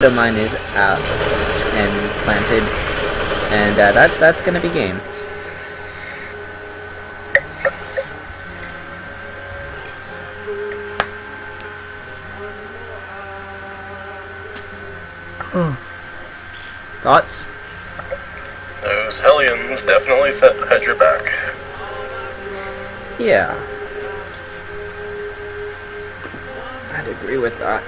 of mine is out and planted, and that's gonna be game. Thoughts? Those Hellions definitely had your back. Yeah, I'd agree with that.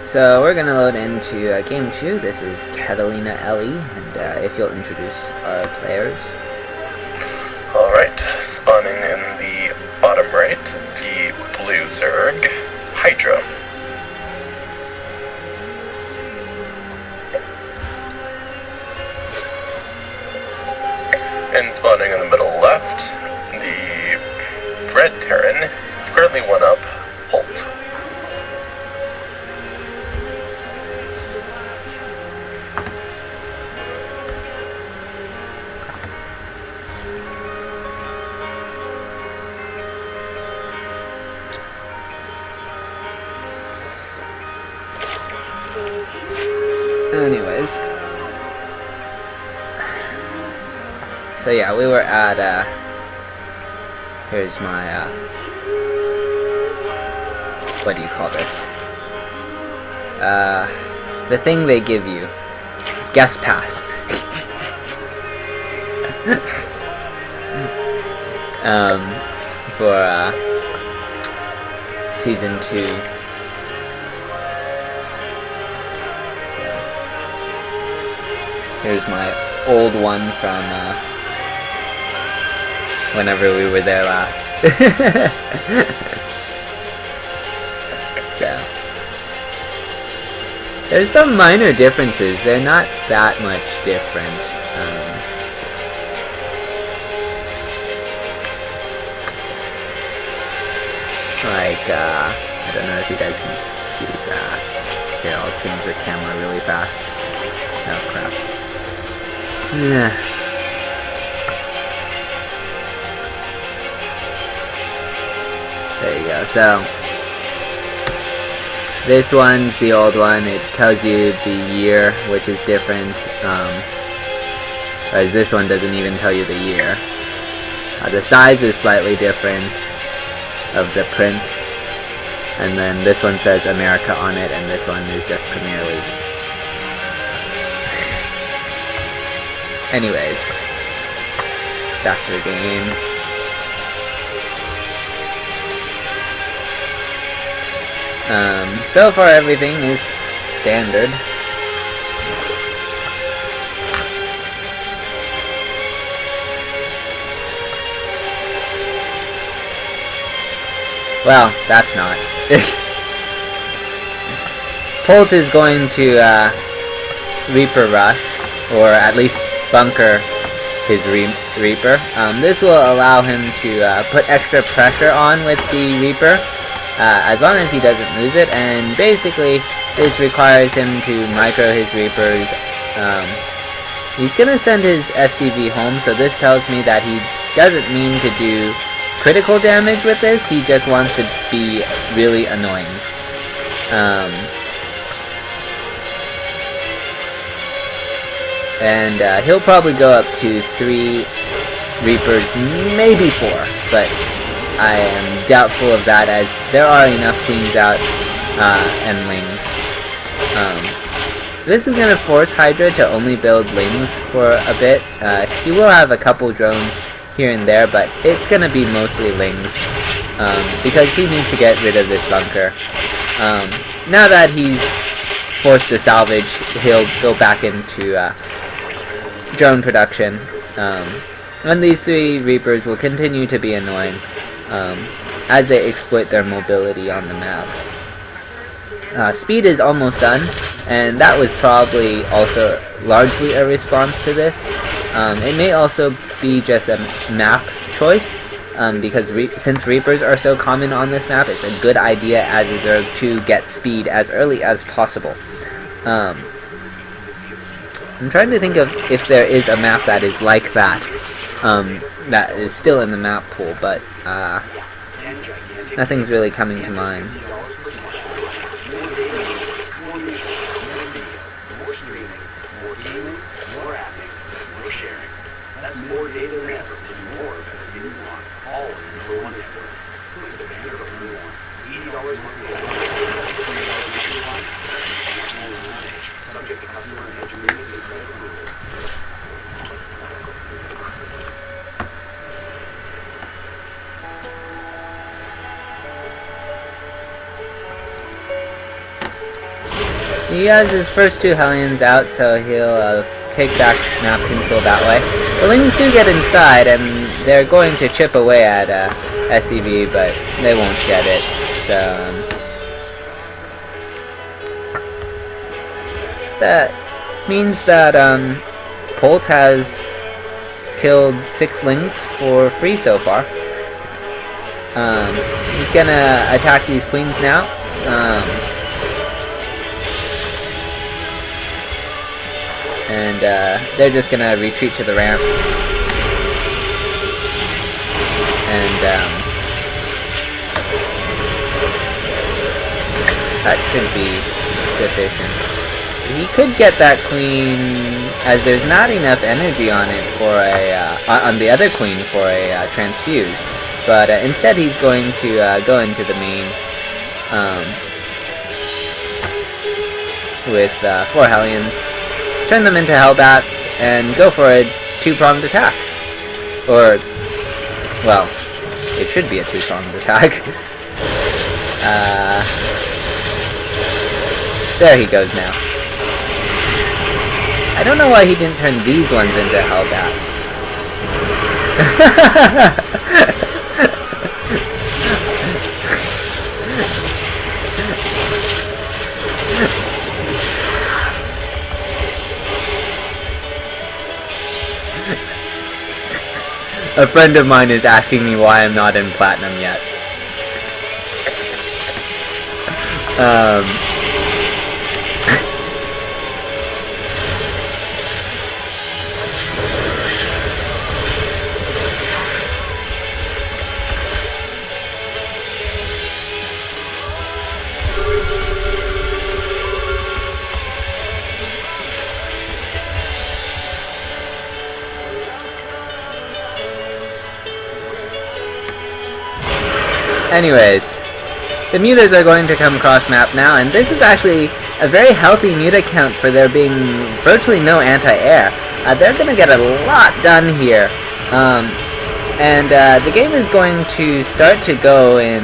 So we're gonna load into game 2. This is Catalina Ellie, and if you'll introduce our players. Alright, spawning in the bottom right, the blue Zerg, Hydra. And spawning in the middle left, the red Terran, currently 1-up, Holt. Anyways, so yeah, we were at, here's my, what do you call this? The thing they give you. Guest pass. For, Season 2. Here's my old one from whenever we were there last. So there's some minor differences. They're not that much different. I don't know if you guys can see that. Okay, I'll change the camera really fast. Oh crap. Yeah. There you go. So this one's the old one. It tells you the year, which is different. Whereas this one doesn't even tell you the year. The size is slightly different of the print. And then this one says America on it, and this one is just Premier League. Anyways, back to the game. So far everything is standard. Well, that's not. Holt is going to Reaper Rush, or at least bunker his Reaper. This will allow him to put extra pressure on with the Reaper, as long as he doesn't lose it, and basically this requires him to micro his Reapers. He's gonna send his SCV home, so this tells me that he doesn't mean to do critical damage with this, he just wants to be really annoying. And he'll probably go up to 3 Reapers, maybe 4, but I am doubtful of that, as there are enough Queens out and Lings. This is going to force Hydra to only build Lings for a bit. He will have a couple drones here and there, but it's going to be mostly Lings, because he needs to get rid of this bunker. Now that he's forced to salvage, he'll go back into drone production. And these 3 Reapers will continue to be annoying. as they exploit their mobility on the map. Speed is almost done, and that was probably also largely a response to this. It may also be just a map choice, because since Reapers are so common on this map, it's a good idea as a Zerg to get speed as early as possible. I'm trying to think of if there is a map that is like that, that is still in the map pool, but nothing's really coming to mind. That's more data than ever to do more of it than you want. All in number one network. Click the banner button you want. $80 monthly subject to customer and hedge agreements and credit approval. He has his first 2 Hellions out, so he'll take back map control that way. The Lings do get inside, and they're going to chip away at SCV, but they won't get it. So that means that Polt has killed 6 Lings for free so far. He's gonna attack these Queens now. And they're just gonna retreat to the ramp, and that should be sufficient. He could get that queen, as there's not enough energy on it for a on the other queen for a transfuse, but instead he's going to go into the main with 4 Hellions. Turn them into Hellbats, and go for a 2-pronged attack. Or, well, it should be a 2-pronged attack. There he goes now. I don't know why he didn't turn these ones into Hellbats. A friend of mine is asking me why I'm not in Platinum yet. Anyways, the mutas are going to come across map now, and this is actually a very healthy muta count for there being virtually no anti-air. They're going to get a lot done here, and the game is going to start to go in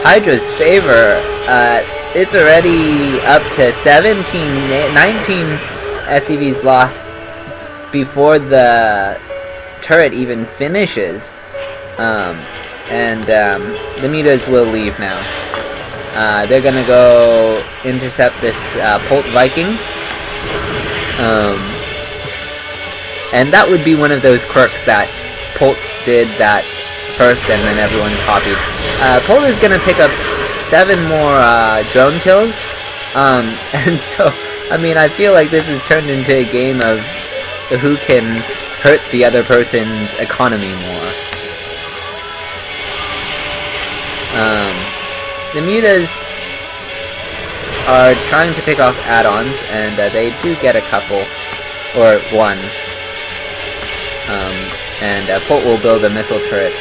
Hydra's favor. It's already up to 19 SCVs lost before the turret even finishes. And the mutas will leave now. They're gonna go intercept this Polt Viking. And that would be one of those quirks that Polt did that first and then everyone copied. Polt is gonna pick up 7 more drone kills. And so, I mean, I feel like this has turned into a game of who can hurt the other person's economy more. The mutas are trying to pick off add-ons, and they do get a couple, or 1. And Polt will build a missile turret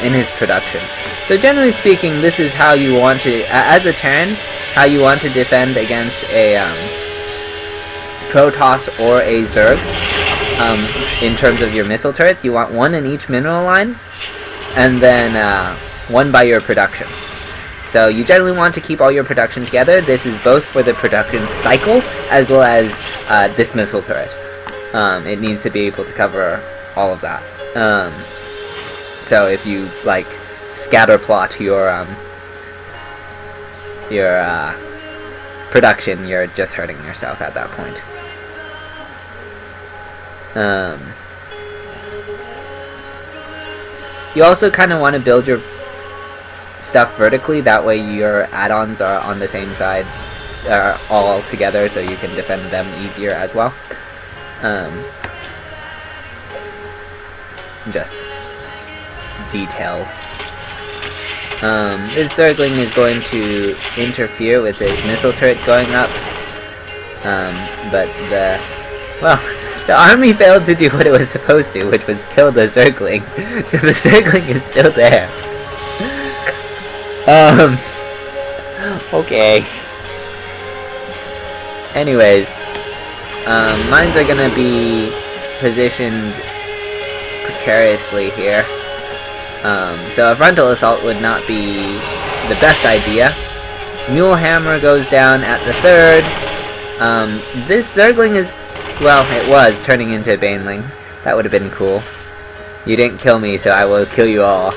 in his production. So generally speaking, this is how you want to, as a Terran, how you want to defend against a Protoss or a Zerg. In terms of your missile turrets, you want 1 in each mineral line, and then 1 by your production. So you generally want to keep all your production together. This is both for the production cycle as well as this missile turret. It needs to be able to cover all of that. So if you like scatterplot your production, you're just hurting yourself at that point. You also kind of want to build your stuff vertically, that way your add-ons are on the same side, all together, so you can defend them easier as well. Just details. This Zergling is going to interfere with this missile turret going up, but the army failed to do what it was supposed to, which was kill the Zergling. So the Zergling is still there. Okay. Anyways, mines are gonna be positioned precariously here. So a frontal assault would not be the best idea. Mule Hammer goes down at the 3rd. This Zergling is, well, it was turning into a Baneling. That would have been cool. You didn't kill me, so I will kill you all.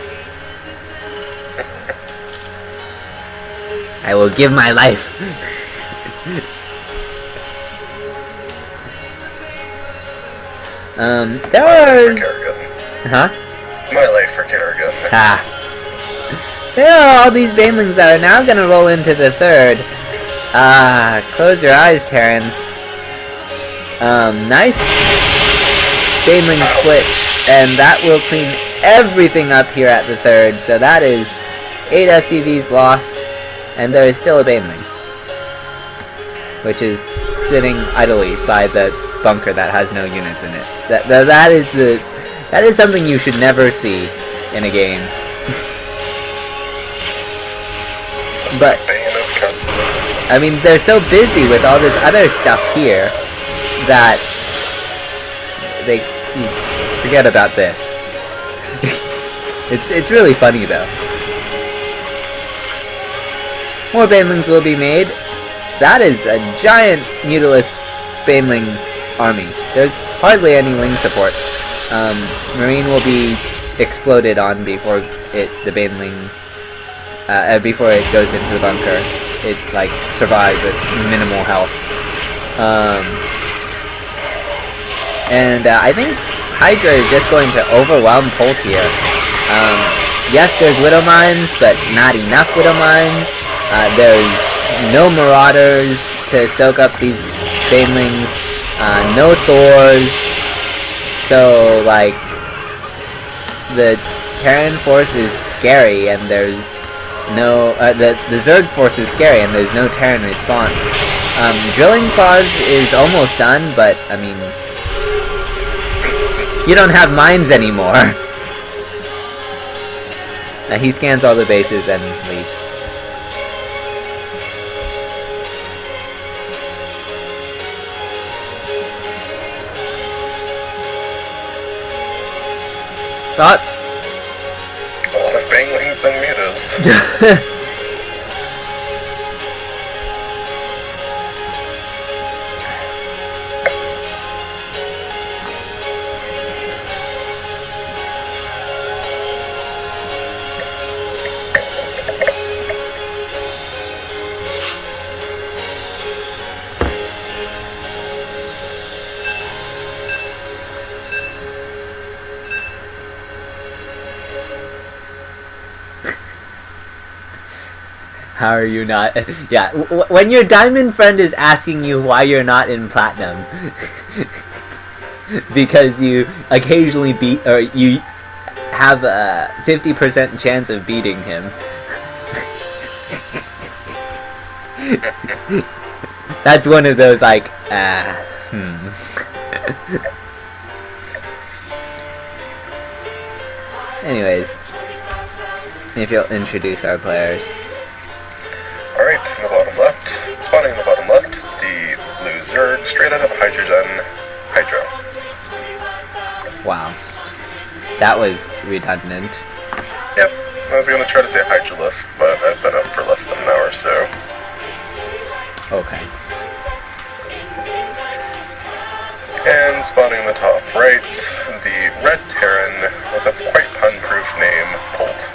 I will give my life. There are... Huh? My life for Kerrigan. Ah. There are all these Banelings that are now gonna roll into the 3rd. Close your eyes, Terrans. Nice Baneling split, and that will clean everything up here at the 3rd, so that is 8 SCVs lost, and there is still a Baneling, which is sitting idly by the bunker that has no units in it. That is something you should never see in a game. But I mean, they're so busy with all this other stuff here that they forget about this. It's really funny though. More Banelings will be made. That is a giant Mutalisk Baneling army. There's hardly any wing support. Marine will be exploded on before the Baneling before it goes into the bunker. It like survives with minimal health. And I think Hydra is just going to overwhelm Polt here. Yes, there's Widow Mines, but not enough Widow Mines. There's no Marauders to soak up these Banelings. No Thors. So, like, the Terran force is scary, and there's no... the Zerg force is scary, and there's no Terran response. Drilling Claws is almost done, but, I mean... you don't have mines anymore! He scans all the bases and leaves. Thoughts? A lot of Banelings than Mutas. How are you not? Yeah, when your diamond friend is asking you why you're not in platinum, because you occasionally beat, or you have a 50% chance of beating him. That's one of those like, Anyways, if you'll introduce our players. Alright, in the bottom left, spawning in the bottom left, the blue Zerg, straight out of Hydrogen Hydra. Wow. That was redundant. Yep, I was gonna try to say Hydralisk, but I've been up for less than an hour, so... Okay. And spawning in the top right, the red Terran with a quite pun-proof name, Polt.